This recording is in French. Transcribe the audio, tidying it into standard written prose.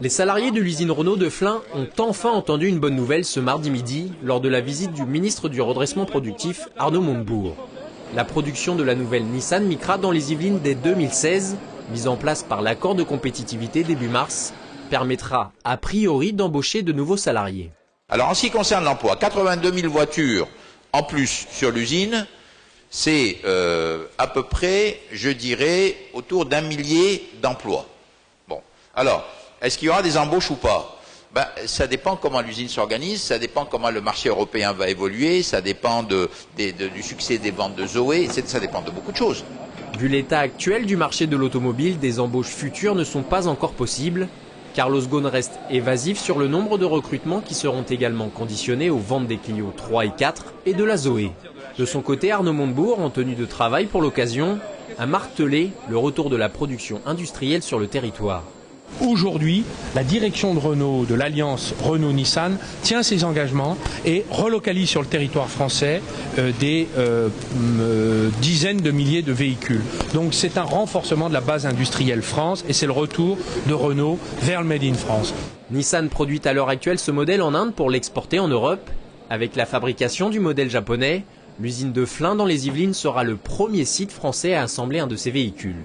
Les salariés de l'usine Renault de Flins ont enfin entendu une bonne nouvelle ce mardi midi lors de la visite du ministre du redressement productif Arnaud Montebourg. La production de la nouvelle Nissan Micra dans les Yvelines dès 2016, mise en place par l'accord de compétitivité début mars, permettra a priori d'embaucher de nouveaux salariés. Alors en ce qui concerne l'emploi, 82 000 voitures en plus sur l'usine, c'est à peu près, je dirais, autour d'1 millier d'emplois. Bon, alors, est-ce qu'il y aura des embauches ou pas? Ça dépend comment l'usine s'organise, ça dépend comment le marché européen va évoluer, ça dépend du succès des ventes de Zoé, ça dépend de beaucoup de choses. Vu l'état actuel du marché de l'automobile, des embauches futures ne sont pas encore possibles. Carlos Ghosn reste évasif sur le nombre de recrutements qui seront également conditionnés aux ventes des Clio 3 et 4 et de la Zoé. De son côté, Arnaud Montebourg, en tenue de travail pour l'occasion, a martelé le retour de la production industrielle sur le territoire. Aujourd'hui, la direction de Renault, de l'alliance Renault-Nissan, tient ses engagements et relocalise sur le territoire français des dizaines de milliers de véhicules. Donc c'est un renforcement de la base industrielle France et c'est le retour de Renault vers le Made in France. Nissan produit à l'heure actuelle ce modèle en Inde pour l'exporter en Europe. Avec la fabrication du modèle japonais, l'usine de Flins dans les Yvelines sera le premier site français à assembler un de ces véhicules.